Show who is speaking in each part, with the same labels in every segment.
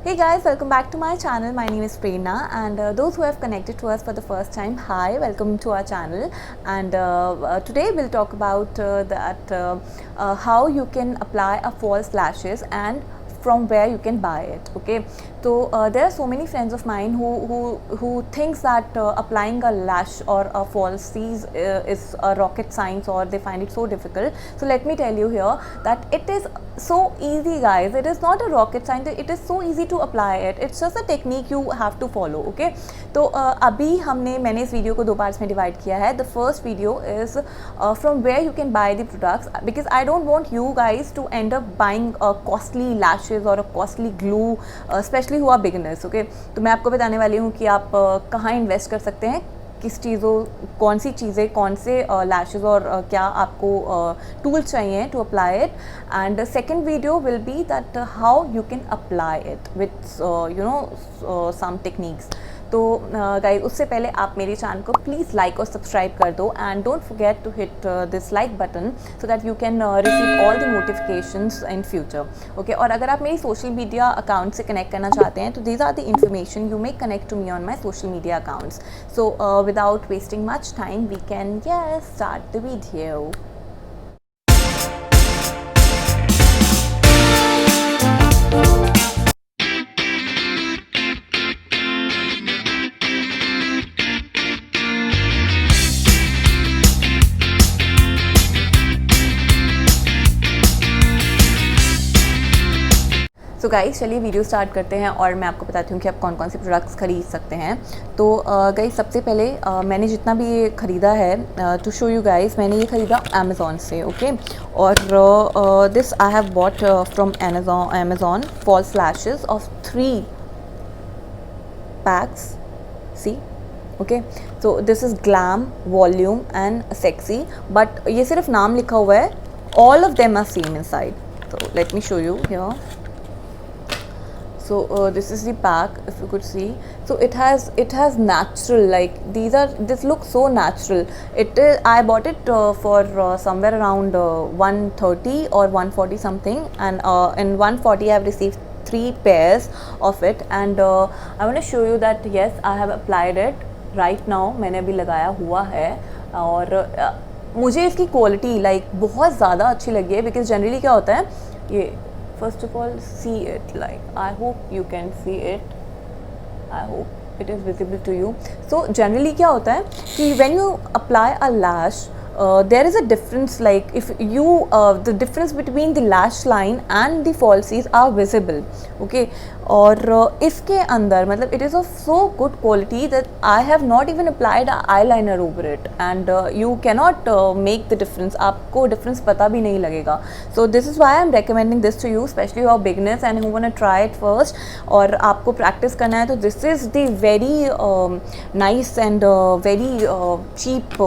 Speaker 1: Hey guys, welcome back to my channel. My name is Prerna, and those who have connected to us for the first time, hi, welcome to our channel. And today we'll talk about how you can apply a false lashes and from where you can buy it. Okay, so there are so many friends of mine who thinks that applying a lash or a falsies is a rocket science, or they find it so difficult. So let me tell you here that it is so easy, guys. It is not a rocket science. It is so easy to apply it. It's just a technique you have to follow. Okay, तो अभी मैंने इस video को दो parts में divide किया है. The first video is from where you can buy the products, because I don't want you guys to end up buying costly lashes और a costly glue, specially who are beginners. Okay, तो मैं आपको बताने वाली हूँ कि आप कहाँ इन्वेस्ट कर सकते हैं, किस चीज़ों, कौन सी चीज़ें, कौन से लैशेज़ और क्या आपको टूल्स चाहिए to apply it. And the second video will be that how you can apply it with some techniques. तो गाइस, उससे पहले आप मेरे चैनल को प्लीज़ लाइक और सब्सक्राइब कर दो, and don't forget to hit this like button so that you can receive all the notifications in future. Okay, और अगर आप मेरी सोशल मीडिया अकाउंट से कनेक्ट करना चाहते हैं तो these are the information you may connect to me on my social media accounts. So without wasting much time we can start the video. So guys, चलिए वीडियो स्टार्ट करते हैं और मैं आपको बताती हूँ कि आप कौन कौन से प्रोडक्ट्स खरीद सकते हैं. तो गाइस, सबसे पहले मैंने जितना भी ये ख़रीदा है, टू शो यू गाइस, मैंने ये ख़रीदा अमेज़ॉन से. ओके, और this I have bought from Amazon false lashes of 3 packs. See, okay, so this is glam, volume and sexy, but ये सिर्फ नाम लिखा हुआ है. All of them are same inside. So let me show you here. So this is the pack, if you could see. So it has natural, like this looks so natural. I bought it for somewhere around 130 or 140 something, and in 140 I have received 3 pairs of it, and I want to show you that yes, I have applied it right now. मैंने अभी लगाया हुआ है, और मुझे इसकी quality बहुत ज़्यादा अच्छी लगी है. बिकॉज जनरली क्या होता है, ये first of all, see it, I hope you can see it. I hope it is visible to you. So generally क्या होता है कि when you apply a lash, there is a difference, if you the difference between the lash line and the falsies are visible. Okay, और इसके अंदर मतलब it is of so good quality that I have not even applied an eyeliner over it, and you cannot make the difference. आपको difference पता भी नहीं लगेगा. So this is why I am recommending this to you, especially who are beginners and who want to try it first, और आपको practice करना है. तो this is the very nice and very cheap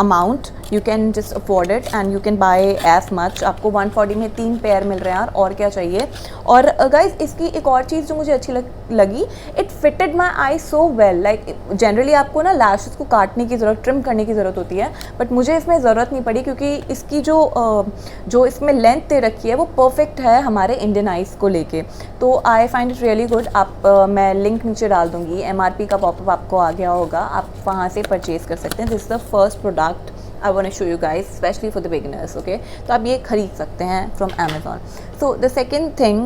Speaker 1: amount. You can just afford it and you can buy as much. आपको 140 में 3 pair मिल रहे हैं यार, और क्या चाहिए. और गाइज, इसकी एक और चीज़ जो मुझे अच्छी लगी, it fitted my I so well. Generally आपको ना लैशेस को काटने की ज़रूरत, ट्रिम करने की ज़रूरत होती है, बट मुझे इसमें ज़रूरत नहीं पड़ी, क्योंकि इसकी जो इसमें लेंथ दे रखी है वो परफेक्ट है हमारे इंडियन आइज़ को लेके. तो I find it really good. मैं लिंक नीचे डाल दूँगी, MRP का पॉपअप आपको आ गया होगा, आप वहाँ से परचेज़ कर सकते हैं. This is the first product I want to show you guys, especially for the beginners. Okay, तो आप ये खरीद सकते हैं from Amazon. So the second thing,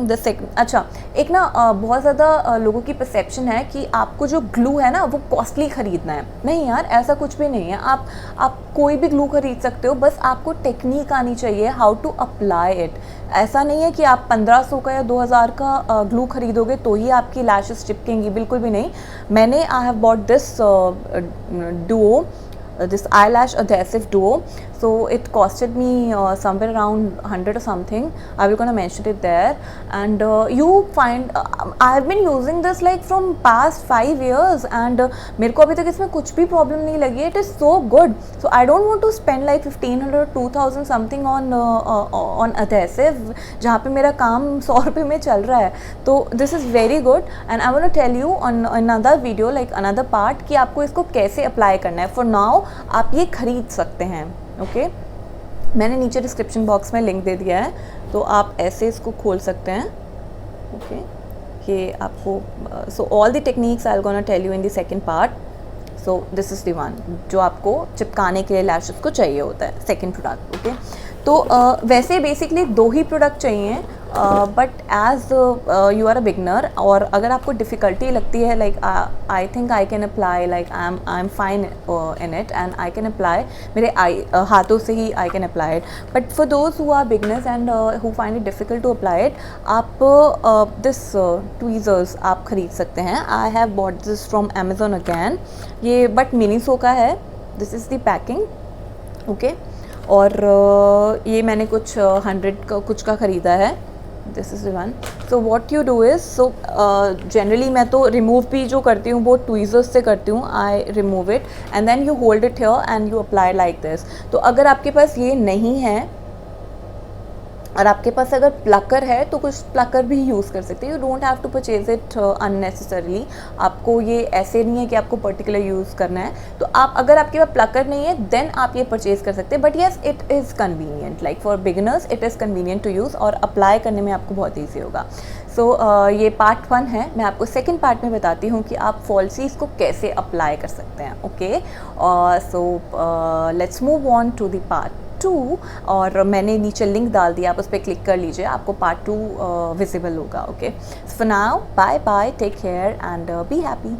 Speaker 1: अच्छा, एक ना बहुत ज़्यादा लोगों की परसेप्शन है कि आपको जो ग्लू है ना वो कॉस्टली ख़रीदना है. नहीं यार, ऐसा कुछ भी नहीं है. आप कोई भी ग्लू खरीद सकते हो, बस आपको टेक्निक आनी चाहिए हाउ टू अप्लाई इट. ऐसा नहीं है कि आप 1500 का या 2000 का ग्लू खरीदोगे तो ही आपकी लैशेस चिपकेंगी, बिल्कुल भी नहीं. मैंने आई have bought this Duo, this eyelash adhesive duo. So it costed me somewhere around 100 or something. I will gonna mention it there. And you find I have been using this from past 5 years, and मेरे को अभी तक इसमें कुछ भी problem नहीं लगी. It is so good. So I don't want to spend 1500 or 2000 something on adhesive, जहाँ पे मेरा काम 100 रुपये में चल रहा है. तो this is very good, and I want to tell you on another video, another part, कि आपको इसको कैसे अप्लाई करना है. For now आप ये खरीद सकते हैं. ओके, मैंने नीचे डिस्क्रिप्शन बॉक्स में लिंक दे दिया है, तो आप ऐसे इसको खोल सकते हैं. ओके, ये आपको so all the techniques I gonna tell you in the second part. So this is the one जो आपको चिपकाने के लिए लैशेस को चाहिए होता है, सेकेंड प्रोडक्ट. ओके, तो वैसे बेसिकली 2 ही प्रोडक्ट चाहिए, but as you are a beginner और अगर आपको डिफ़िकल्टी लगती है, like I think I can apply, like I am fine in it and I can apply, मेरे हाथों से ही I can apply it. But for those who are beginners and who find it difficult to apply it, आप this tweezers आप ख़रीद सकते हैं. I have bought this from Amazon again. ये बट मिनीसो का है. This is the packing. Okay, और ये मैंने कुछ 100 का कुछ का ख़रीदा है. This is one. So what you do is, so generally मैं तो रिमूव भी जो करती हूँ वो ट्वीज़र्स से करती हूँ. I remove it and then you hold it here and you apply like this. तो अगर आपके पास ये नहीं है और आपके पास अगर प्लकर है तो कुछ प्लकर भी यूज़ कर सकते हैं. You don't have to purchase it unnecessarily. आपको ये ऐसे नहीं है कि आपको पर्टिकुलर यूज़ करना है. तो आप अगर आपके पास प्लकर नहीं है देन आप ये परचेज कर सकते हैं. But yes, it is convenient, like for beginners it is convenient to use और अप्लाई करने में आपको बहुत ईजी होगा. सो ये पार्ट 1 है. मैं आपको सेकेंड पार्ट में बताती हूँ कि आप फॉल्सीज़ को कैसे अप्लाई कर सकते हैं. Okay, so let's move on to the part 2. और मैंने नीचे लिंक डाल दिया, आप उस पर क्लिक कर लीजिए, आपको पार्ट 2 विजिबल होगा. Okay, for now bye bye, take care and be happy.